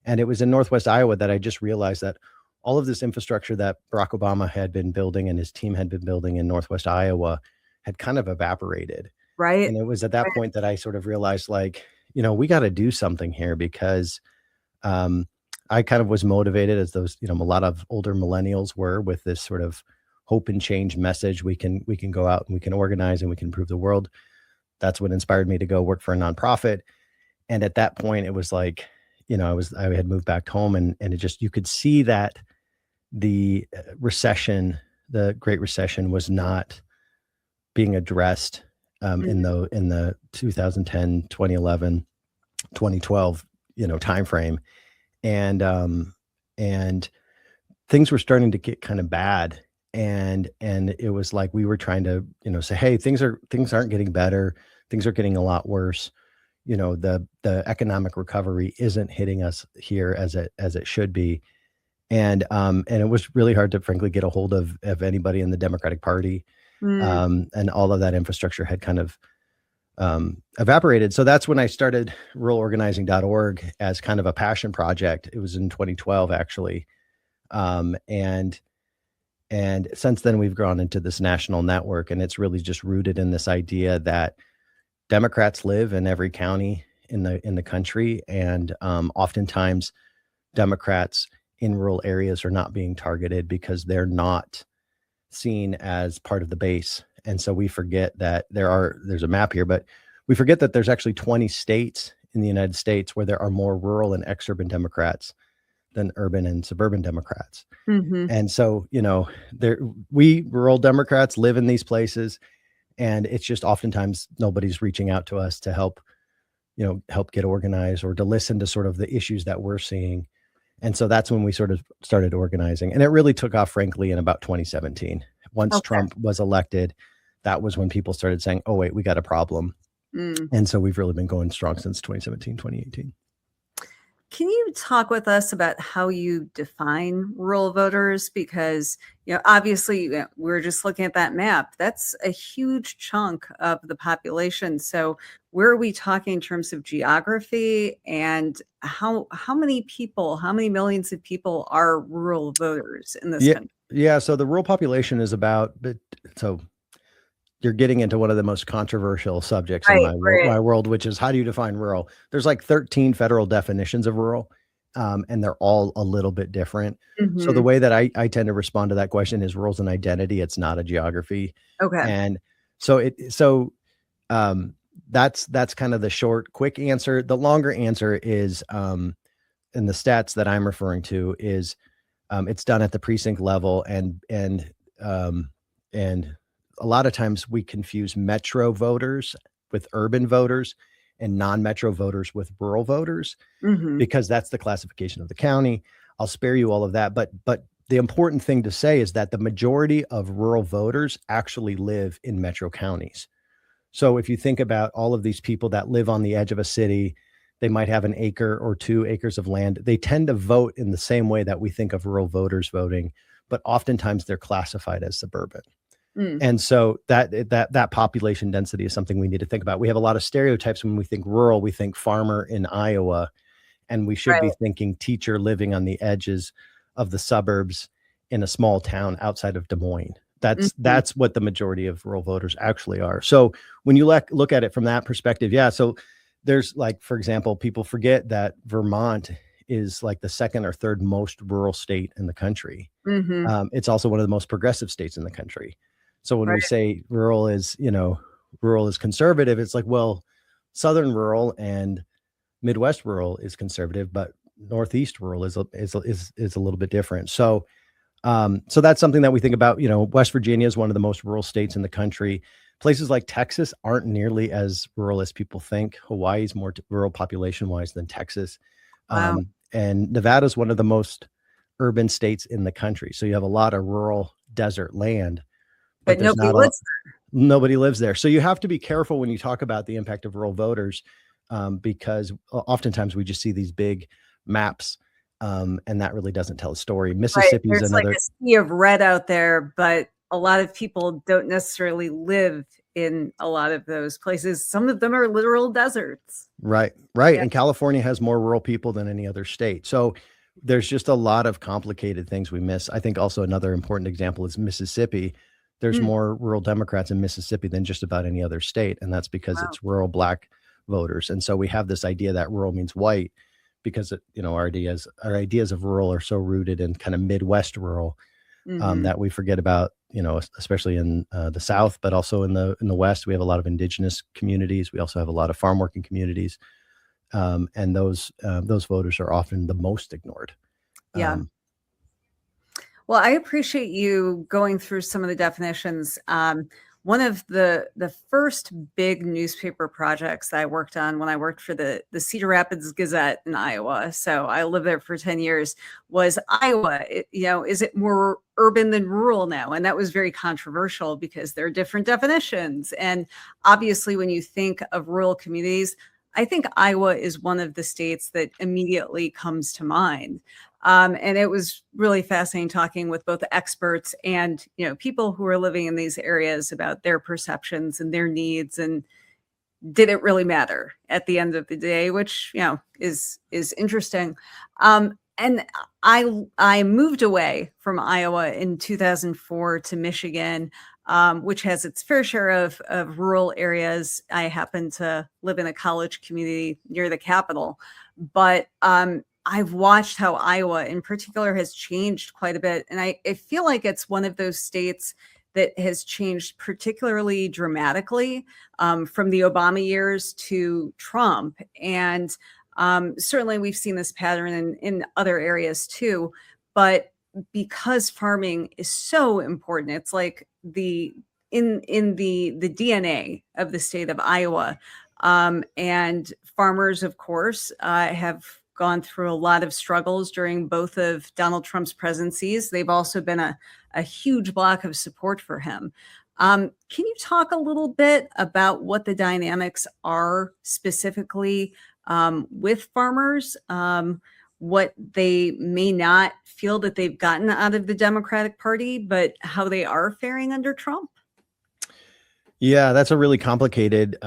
And it was in Northwest Iowa that I just realized that all of this infrastructure that Barack Obama had been building and his team had been building in Northwest Iowa had kind of evaporated. Right. And it was at that point that I sort of realized, like, we got to do something here, because I kind of was motivated, as those, a lot of older millennials were, with this sort of hope and change message. We can go out and we can organize and we can improve the world. That's what inspired me to go work for a nonprofit. And at that point, it was like, I had moved back home, and it just, you could see that the recession, the Great Recession, was not being addressed in the 2010, 2011, 2012, timeframe. And things were starting to get kind of bad. And it was like, we were trying to, say, hey, things aren't getting better. Things are getting a lot worse. The economic recovery isn't hitting us here as it should be. And it was really hard to, frankly, get a hold of anybody in the Democratic Party. And all of that infrastructure had kind of evaporated. So that's when I started ruralorganizing.org as kind of a passion project. It was in 2012, actually. And since then we've gone into this national network, and it's really just rooted in this idea that Democrats live in every county in the country. And oftentimes Democrats in rural areas are not being targeted because they're not seen as part of the base. And so we forget that there's a map here, but we forget that there's actually 20 states in the United States where there are more rural and exurban Democrats than urban and suburban Democrats. And so, we rural Democrats live in these places, and it's just oftentimes nobody's reaching out to us to help get organized or to listen to sort of the issues that we're seeing. And so that's when we sort of started organizing. And it really took off, frankly, in about 2017. Once Trump was elected, that was when people started saying, oh, wait, we got a problem. And so we've really been going strong since 2017, 2018. Can you talk with us about how you define rural voters? Because, obviously we're just looking at that map. That's a huge chunk of the population. So where are we talking in terms of geography, and how many millions of people are rural voters in this country? Yeah. So the rural population is so you're getting into one of the most controversial subjects in my world, which is, how do you define rural? There's like 13 federal definitions of rural, and they're all a little bit different. So the way that I tend to respond to that question is, rural's an identity. It's not a geography. Okay. And so that's kind of the short, quick answer. The longer answer is, and the stats that I'm referring to is, it's done at the precinct level, and a lot of times we confuse metro voters with urban voters and non-metro voters with rural voters, because that's the classification of the county. I'll spare you all of that. But the important thing to say is that the majority of rural voters actually live in metro counties. So if you think about all of these people that live on the edge of a city, they might have 1 acre or 2 acres of land. They tend to vote in the same way that we think of rural voters voting, but oftentimes they're classified as suburban. And so that population density is something we need to think about. We have a lot of stereotypes when we think rural. We think farmer in Iowa, and we should be thinking teacher living on the edges of the suburbs in a small town outside of Des Moines. That's what the majority of rural voters actually are. So when you look at it from that perspective, so there's, like, for example, people forget that Vermont is like the second or third most rural state in the country. It's also one of the most progressive states in the country. So when we say rural is conservative, it's like, well, Southern rural and Midwest rural is conservative, but Northeast rural is a little bit different. So that's something that we think about. West Virginia is one of the most rural states in the country. Places like Texas aren't nearly as rural as people think. Hawaii is more rural population wise than Texas. And Nevada is one of the most urban states in the country. So you have a lot of rural desert land. But nobody lives there. So you have to be careful when you talk about the impact of rural voters, because oftentimes we just see these big maps, and that really doesn't tell a story. Mississippi is another. There's like a sea of red out there, but a lot of people don't necessarily live in a lot of those places. Some of them are literal deserts. Right. Yeah. And California has more rural people than any other state. So there's just a lot of complicated things we miss. I think also another important example is Mississippi. There's more rural Democrats in Mississippi than just about any other state. And that's because Wow. it's rural Black voters. And so we have this idea that rural means white because, our ideas of rural are so rooted in kind of Midwest rural that we forget about, especially in the South, but also in the West. We have a lot of indigenous communities. We also have a lot of farm working communities. And those voters are often the most ignored. Yeah. Well, I appreciate you going through some of the definitions. One of the first big newspaper projects that I worked on when I worked for the Cedar Rapids Gazette in Iowa, so I lived there for 10 years, was Iowa. Is it more urban than rural now? And that was very controversial because there are different definitions. And obviously, when you think of rural communities, I think Iowa is one of the states that immediately comes to mind. And it was really fascinating talking with both experts and, people who are living in these areas about their perceptions and their needs, and did it really matter at the end of the day, which, is interesting. And I moved away from Iowa in 2004 to Michigan, which has its fair share of rural areas. I happen to live in a college community near the capital, but I've watched how Iowa in particular has changed quite a bit. And I feel like it's one of those states that has changed particularly dramatically from the Obama years to Trump. And certainly we've seen this pattern in other areas too. But because farming is so important, it's like in the DNA of the state of Iowa. And farmers, of course, have gone through a lot of struggles during both of Donald Trump's presidencies. They've also been a huge block of support for him. Can you talk a little bit about what the dynamics are specifically with farmers, what they may not feel that they've gotten out of the Democratic Party, but how they are faring under Trump? Yeah, that's a really complicated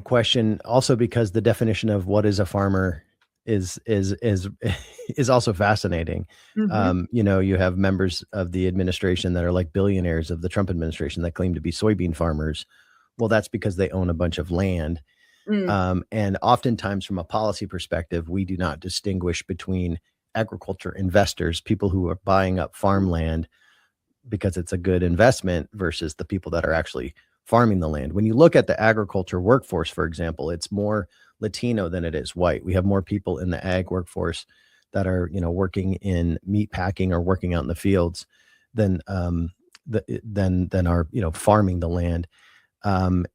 question. Also, because the definition of what is a farmer is also fascinating. You have members of the administration that are like billionaires of the Trump administration that claim to be soybean farmers. Well, that's because they own a bunch of land. And oftentimes from a policy perspective, we do not distinguish between agriculture investors, people who are buying up farmland because it's a good investment, versus the people that are actually farming the land. When you look at the agriculture workforce, for example, it's more Latino than it is white. We have more people in the ag workforce that are, working in meat packing or working out in the fields than are, farming the land. And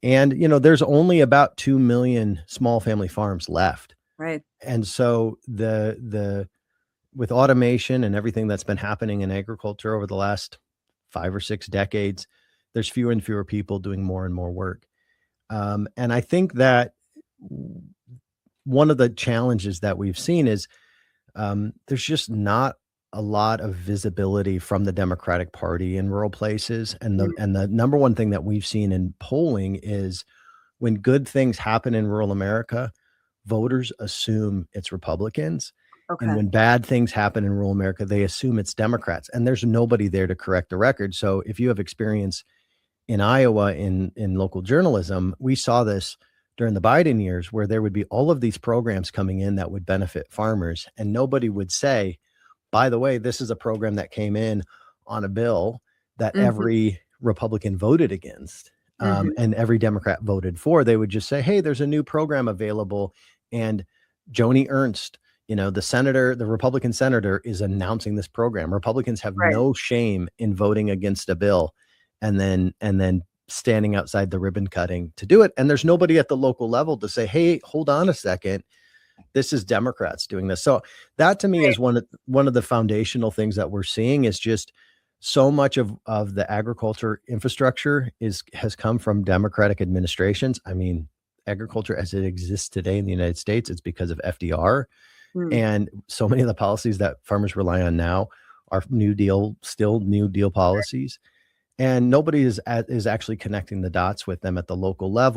there's only about 2 million small family farms left. Right. And so with automation and everything that's been happening in agriculture over the last 5 or 6 decades, there's fewer and fewer people doing more and more work. And I think that one of the challenges that we've seen is there's just not a lot of visibility from the Democratic Party in rural places. And the number one thing that we've seen in polling is when good things happen in rural America, voters assume it's Republicans. Okay. And when bad things happen in rural America, they assume it's Democrats. And there's nobody there to correct the record. So if you have experience in Iowa in local journalism, we saw this during the Biden years, where there would be all of these programs coming in that would benefit farmers. And nobody would say, by the way, this is a program that came in on a bill that every Republican voted against and every Democrat voted for. They would just say, hey, there's a new program available. And Joni Ernst, the Republican senator, is announcing this program. Republicans have no shame in voting against a bill and then standing outside the ribbon cutting to do it. And there's nobody at the local level to say, hey, hold on a second, this is Democrats doing this. So that to me is one of the foundational things that we're seeing, is just so much of the agriculture infrastructure has come from Democratic administrations. I mean, agriculture as it exists today in the United States, it's because of FDR. And so many of the policies that farmers rely on now are New Deal policies. and nobody is actually connecting the dots with them at the local level.